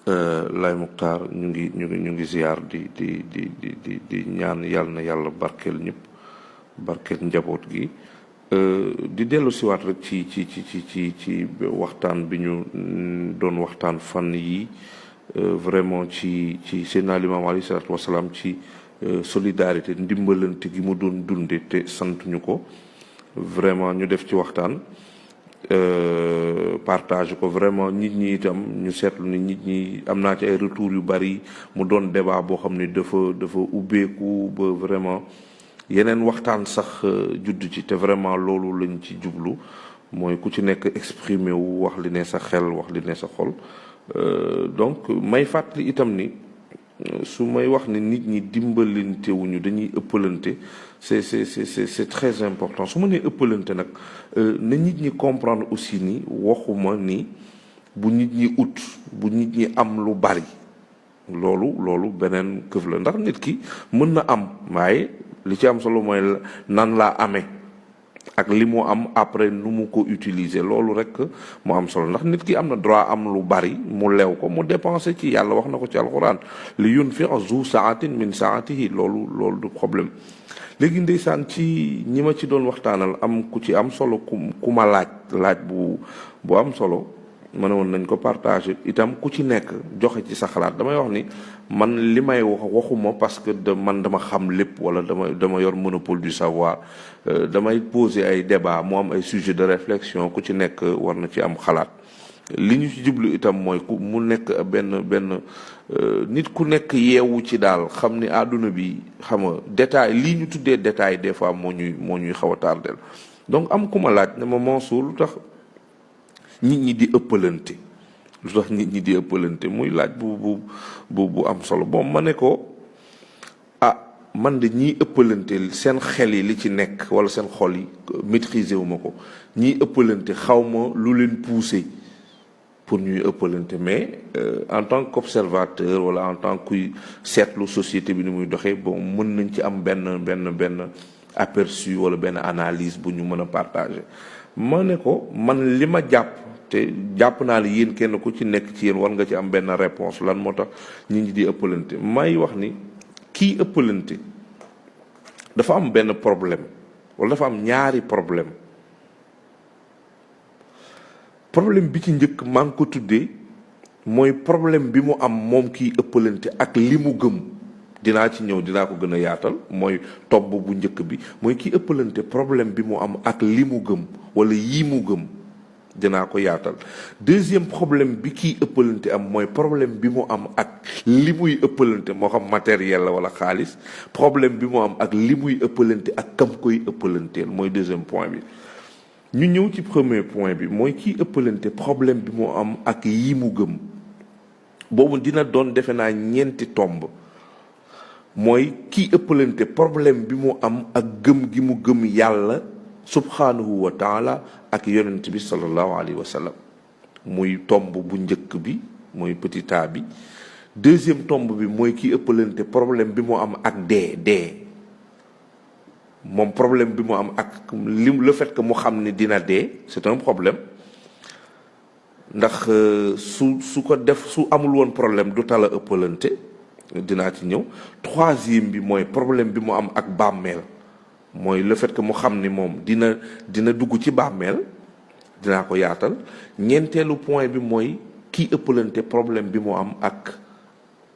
Lay Muxtaar ñu ngi ziar di ñaan yàlla na yàlla barkeel ñëpp barkeel njaboot gi di dellu siwaat rek ci waxtaan bi ñu doon waxtaan fan yi vraiment ci Seydina Limaamu alayhi salaatu wasalaam ci solidarité ndimbalante gi mu doon dunde te sant ñu ko vraiment ñu def ci waxtaan partage ko vraiment nit ñi itam ñu seetlu ni nit ñi am naa ci ay retours yu bari mu doon débat boo xam ne dafa ubbeeku ba vraiment yeneen waxtaan sax judd ci te vraiment loolu lañ ci jublu mooy ku ci nekk exprimer wu wax li ne sa xel wax li ne sa xol donc may fàttali itam ni su may wax ni nit ñi dimbalante wuñu dañuy ëppalante c'est très important su ma nee ëppalante nag na nit ñi comprendre aussi ni waxuma ni bu nit ñi ut bu nit ñi am lu bari loolu beneen këf la ndax nit ki mën na am waaye li ci am solo mooy nan laa amee ak li mu am après nu mu ko utiliser loolu rek mu am solo ndax nit ki am na droit am lu bari mu lew ko mu dépenser ci yàlla wax na ko ci alxuraan li yunfiq zu saatin min saatihi loolu du problème léegi ndeysaan ci ñi ma ci doon waxtaanal am ku ci am solo ku ma laaj bu am solo ma ne woon nañ ko partager itam ku ci nekk joxe ci sa xalaat damay wax ni man li may waxuma parce que man dama xam lépp wala dama yor monopole du savoir damay poser ay débat mu am ay sujet de réflexion ku ci nekk war na ci am xalaat li ñu ci jublu itam mooy mu nekk benn nit ku nekk yeewu ci daal xam ni àdduna bi xam nga détail lii ñu tuddee détail des fois moo ñuy xaw a tardel donc am ku ma laaj ne ma Mansour lu tax nit ñi di ëppalante muy laaj bu am solo bon ma ne ko man de ñiy ëppalante seen xel yi li ci nekk wala seen xol yi maîtriser wu ma ko ñiy ëppalante xaw ma lu leen pousser pour ñuy ëppalante mais en tant qu'observateur wala en tant que seetlu société bi ni muy doxee bon mën nañ ci am benn aperçu wala benn analyse bu ñu mën a partager ma ne ko man li ma jàpp te jàpp naa ne yéen kenn ku ci nekk ci yéen war nga ci am benn réponse lan moo tax nit ñi di ëppalante may wax ni kii ëppalante dafa am benn problème wala dafa am ñaari problème bi ci njëkk maa ngi ko tuddee mooy problème bi mu am moom kii ëppalante ak li mu gëm dinaa ci ñëw dinaa ko gën a yaatal mooy tobb bu njëkk bi mooy kii ëppalante problème bi mu am ak li mu gëm wala yii mu gëm dinaa ko yaatal deuxième problème bi kii ëppalante am mooy problème bi mu am ak li muy ëppalante moo xam matériel la wala xaalis problème bi mu am ak li muy ëppalante ak kam koy ëppalanteel mooy deuxième point bi ñu ñëw ci premier point bi mooy kii ëppalante problème bi mu am ak yi mu gëm boobu dina doon defe naa ñeenti tomb mooy kii ëppalante problème bi mu am ak gëm gi mu gëm yàlla subhanahu wa taala ak yonent bi sallallahu alayhi wa sallam muy tomb bu njëkk bi mooy petit a bi deuxième tomb bi mooy kii ëppalante problème bi mu am ak dee moom problème bi mu am ak le fait que mu xam ne dina dee c'est un problème ndax su amul woon problème du tala ëppalante dinaa ci ñëw troisième bi mooy problème bi mu am ak bàmmeel mooy le fait que mu xam ni moom dina dugg ci bàmmeel dinaa ko yaatal ñeenteelu point bi mooy kii ëppalante problème bi mu am ak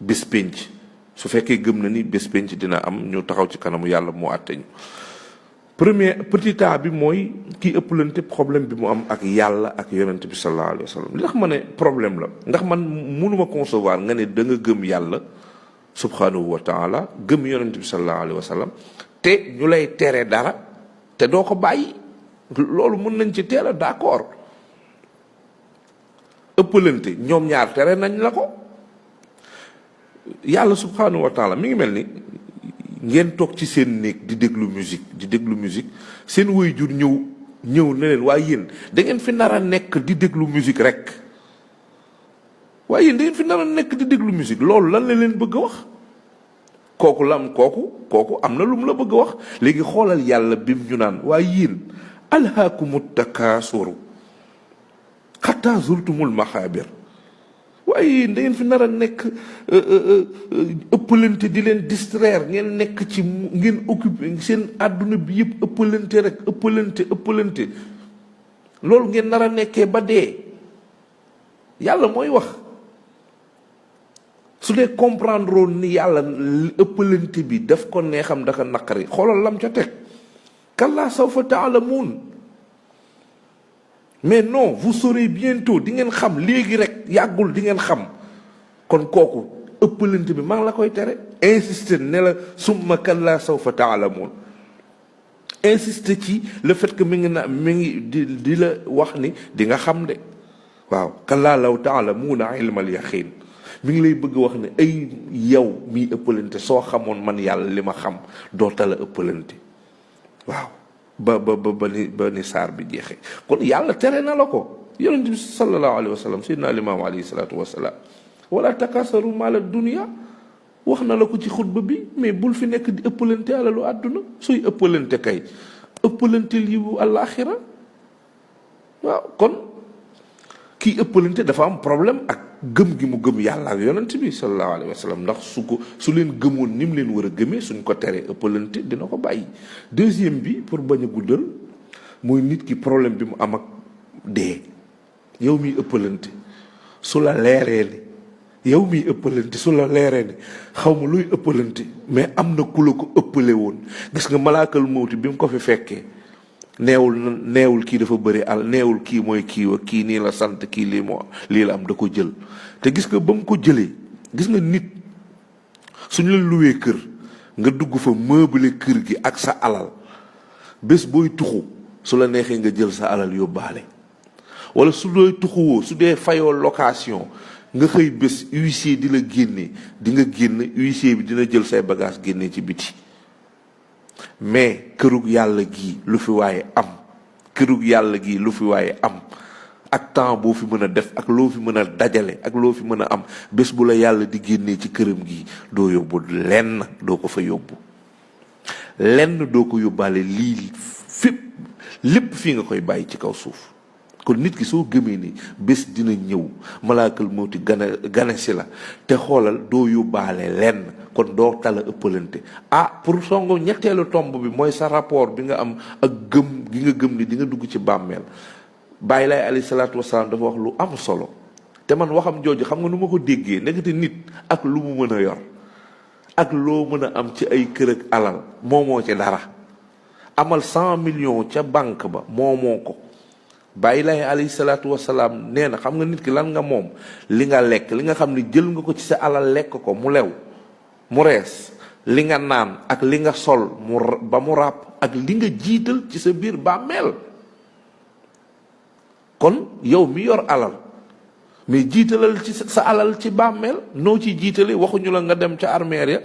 bés pénc su fekkee gëm na ni bés pénc dina am ñu taxaw ci kanamu yàlla moo àtte ñu premier petit a bi mooy kii ëppalante problème bi mu am ak yàlla ak yonent bi sallallahu alayhi wa sallam li tax ma ne problème la ndax man mënuma concevoir nga ne da nga gëm yàlla subhanahu wa taala gëm yonent bi sallallahu alayhi wa sallam te ñu lay tere dara te doo ko bàyyi loolu mën nañ ci teel a d'accord ëppalante ñoom ñaar tere nañ la ko yàlla subhanahu wa taala mi ngi mel ni ngeen toog ci seen néeg di déglu musique seen waajur ñëw ne leen waaye yéen da ngeen fi nar a nekk di déglu musique rek waaye yéen da ngeen fi nar a nekk di déglu musique loolu lan la leen bëgg a wax kooku am na lu mu la bëgg a wax léegi xoolal yàlla bim ñu naan waaye yéen alhaakumu takaasuru xataa zurtumul maxaabir waaye da ngeen fi nar a nekk ëppalante di leen distraire, ngeen nekk ci ngeen occupé seen àdduna bi yëpp ëppalante rek ëppalante loolu ngeen nar a nekkee ba dee. yàlla mooy wax. su dee comprendre woon ni yàlla ëppalante bi daf ko neexam daka naqari xoolal lam ca teg kallaa sawfa taalamuun. mais non, vous saurez bientôt, di ngeen xam léegi rek yàggul di ngeen xam. kon kooku ëppalante bi maa ngi la koy tere. insister ne la summa kallaa sawfa taalamuun. insister ci le fait que mi ngi di la wax ni di nga xam de. waaw kallaa law taalamuuna ilmal yaqiin. mi ngi lay bëgg wax ne ay yow miy ëppalante soo xamoon man yàlla li ma xam doo tala ëppalante. waaw ba ni saar bi jeexee kon yàlla tere na la ko. yonent bi sallallahu alayhi wa sallam sayyidina limaam alayhi salaatu wa salaam wala takaasaru maala dunya wax na la ko ci xutba bi. mais bul fi nekk di ëppalante alalu àdduna. suy ëppalante kay ëppalanteel yiwu àllaaxira. waaw kon kii ëppalante dafa am problème ak gëm gi mu gëm yàlla ak yonent bi sallallahu alayhi wa sallam. ndax su leen gëmoon ni mu leen war a gëmee suñ ko teree ëppalante dina ko bàyyi. deuxième bi pour bañ a guddal mooy nit ki problème bi mu am ak dee. yow miy ëppalante su la leeree ni yow miy ëppalante su la leeree ni xaw ma luy ëppalante mais am na ku la ko ëppale woon. gis nga malaakal mawti bi mu ko fi fekkee neewul kii dafa bëri neewul kii mooy kii wa kii nii la sant kii lii la am da ko jël. te gis nga ba mu ko jëlee gis nga nit suñu la luwee kër nga dugg fa meubler kër gi ak sa alal bés booy tuxu su la neexee nga jël sa alal yóbbaale. wala su dee tuxuwoo su dee fayoo location nga xëy bés huissier di la génne di nga génn huissier bi dina jël say bagage génne ci biti. mais kërug yàlla gii lu fi waaye am kërug yàlla gii lu fi waaye am ak temps boo fi mën a def ak loo fi mën a dajale ak loo fi mën a am bés bu la yàlla di génnee ci këram gii doo yóbbu lenn doo ko fa yóbbu lenn doo ko yóbbaale lii fépp lépp fii nga koy bàyyi ci kaw suuf. kon nit ki soo gëmee ni bés dina ñëw malaakal mawti gane si la te xoolal doo yóbbaale lenn kon doo tala ëppalante. pour songo ñetteelu tomb bi mooy sa rapport bi nga am ak gëm gi nga gëm ni di nga dugg ci bàmmeel. bàyyi laay alayhi salaatu wasalaam dafa wax lu am solo te man waxam jooju xam nga nu ma ko déggee nekkati nit ak lu mu mën a yor ak loo mën a am ci ay kër ak alal moomoo ci dara. amal 100 millions ca banque ba moomoo ko. bàyyi laay alayhi salaatu wasalaam nee na xam nga nit ki lan nga moom li nga lekk li nga xam ne jël nga ko ci sa alal lekk ko mu lew mu rees li nga naan ak li nga sol ba mu ràpp ak li nga jiital ci sa biir bàmmeel. kon yow mi yor alal mais jiitalal ci sa alal ci bàmmeel noo ci jiitale waxuñu la nga dem ca armeer ya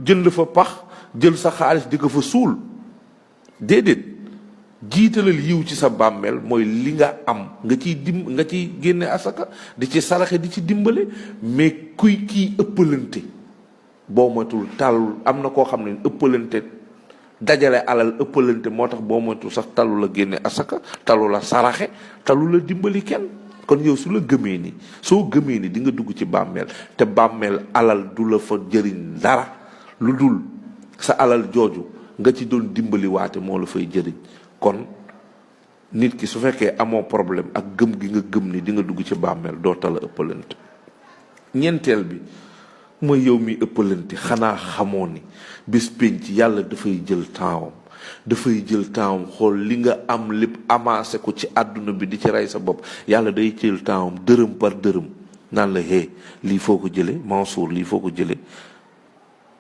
jënd fa pax jël sa xaalis di ko fa suul déedéet. jiitalal yiw ci sa bàmmeel mooy li nga am nga ciy génne asaka di ci saraxe di ci dimbale. mais kii ëppalante boo moytul talul am na koo xam ne ëppalante dajale alal ëppalante moo tax boo moytul sax talu la génne asaka talu la saraxe talu la dimbali kenn. kon yow su la gëmee ni soo gëmee ni di nga dugg ci bàmmeel te bàmmeel alal du la fa jëriñ dara lu dul sa alal jooju nga ci doon dimbali waate moo la fay jëriñ. kon nit ki su fekkee amoo problème ak gëm gi nga gëm ni di nga dugg ci bàmmeel doo tala ëppalante. ñeenteel bi mooy yow mi ëppalante xanaa xamoo ni bés pénc yàlla dafay jël tempsam xool li nga am lépp amassé ko ci àdduna bi di ci rey sa bopp. yàlla day jël tempsam dërëm par dërëm naan la lii foo ko jële Mansour lii foo ko jële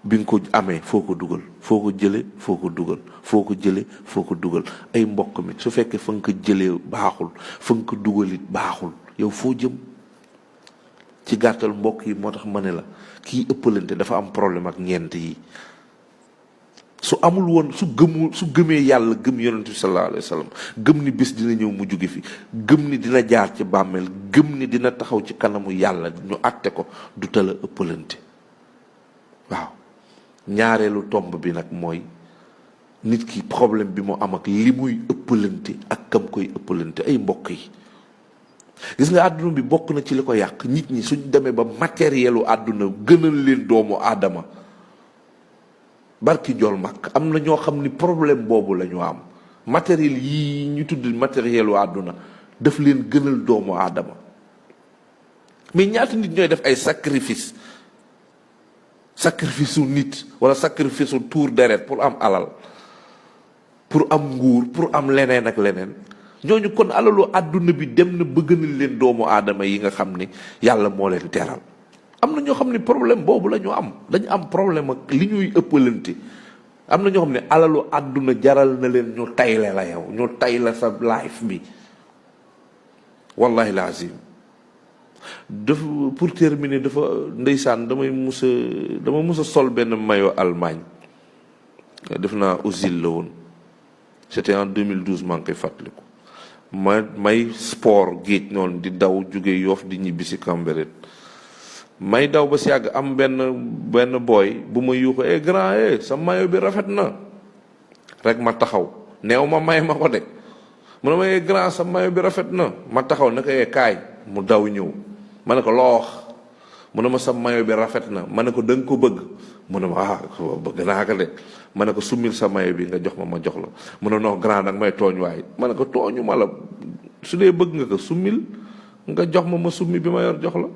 bi nga ko amee foo ko dugal foo ko jële foo ko dugal foo ko jële foo ko dugal. ay mbokk mi su fekkee fa nga ko jëlee baaxul fa nga ko dugalit baaxul yow foo jëm. ci gàttal mbokk yi moo tax ma ne la kii ëppalante dafa am problème ak ñeent yi. su amul woon su gëmee yàlla gëm yonent bi sallallahu alayhi wa sallam gëm ni bés dina ñëw mu jóge fi gëm ni dina jaar ci bàmmeel gëm ni dina taxaw ci kanamu yàlla ñu àtte ko du tala ëppalante. waaw ñaareelu tomb bi nag mooy nit ki problème bi mu am ak li muy ëppalante ak kam koy ëppalante. ay mbokk yi gis nga àdduna bi bokk na ci li ko yàq nit ñi suñ demee ba matérielu àdduna gënal leen doomu aadama barki jol mag am na ñoo xam ni problème boobu la ñu am matériel yi ñu tudd matérielu àdduna daf leen gënal doomu aadama mais ñaata nit ñooy def ay sacrifice su nit wala sacrifice su tuur deret pour am alal pour am nguur pour am leneen ak leneen ñooñu kon alalu àdduna bi dem na ba gënal leen doomu aadama yi nga xam ni yàlla moo leen teral am na ñoo xam ne problème boobu la ñu am dañu am problème ak li ñuy ëppalante am na ñoo xam ne alalu àdduna jaral na leen ñu tayle la yow ñu tay la sa life bi wallahi lazim dafa pour terminer dafa ndeysaan dama mus a sol benn maillot Allemagne def naa Ozil la woon c'était en 2012 maa ngi koy fàttaliku may sport géej noonu di daw jóge Yoff di ñibbi si Cambérène may daw ba si yàgg am benn booy bu ma yuuxu grand sa maillot bi rafet na rek ma taxaw neew ma may ma ko de mu ne ma grand sa maillot bi rafet na ma taxaw ne ko kaay mu daw ñëw ma ne ko loo wax mu ne ma sa maillot bi rafet na ma ne ko da nga ko bëgg mu ne ma bëgg naa ko de ma ne ko summil sa maillot bi nga jox ma jox la mu ne non grand nag may tooñ waay ma ne ko tooñu ma la su dee bëgg nga ko summil nga jox ma summi bi ma yor jox la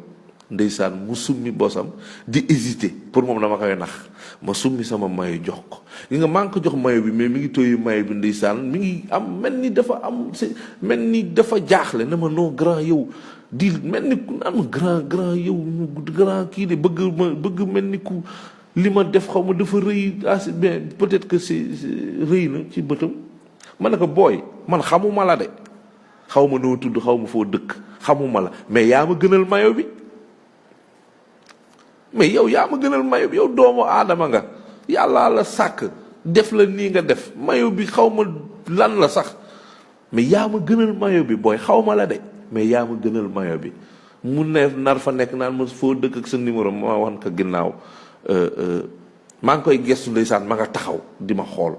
ndeysaan mu summi bosam di hésiter pour moom dama koy nax ma summi sama maillot jox ko li nga maa ngi ko jox maillot bi mais mi ngi tooyu maillot bi ndeysaan mi ngi am mel ni dafa jaaxle na ma non grand yow di mel ni ku naan ma grand yow grand kii de bëgg mel ni ku li ma def xaw ma dafa rëy assez bien peut-être que c'est rëy na ci bëtam ma ne ko booy man xamuma la de xaw ma noo tudd xaw ma foo dëkk xamuma la mais yaa ma gënal maillot bi mais yow yaa ma gënal maillot bi yow doomu aadama nga yàllaa la sàkk def la nii nga def maillot bi xaw ma lan la sax mais yaa ma gënal maillot bi booy xaw ma la de mais yaa ma gënal maillot bi mu ne nar fa nekk naan ma foo dëkk ak sa numéro ma wan ko ginnaaw maa ngi koy gestu ndeysaan ma nga taxaw di ma xool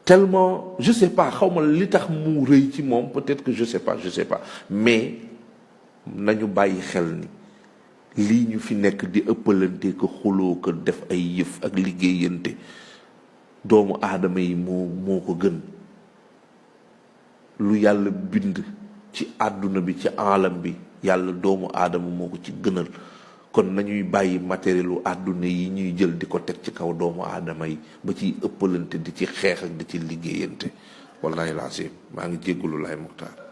tellement je sais pas xaw ma li tax mu rëy ci moom peut-être que je sais pas mais nañu bàyyi xel ni lii ñu fi nekk di ëppalante ko xuloo ko def ay yëf ak liggéeyante doomu aadama yi moo ko gën lu yàlla bind ci àdduna bi ci alam bi yàlla doomu aadama moo ko ci gënal kon nañuy bàyyi matérielu àdduna yi ñuy jël di ko teg ci kaw doomu aadama yi ba ciy ëppalante di ci xeex ak di ci liggéeyante wallahi laa maa ngi jéggulu lay Muxtaar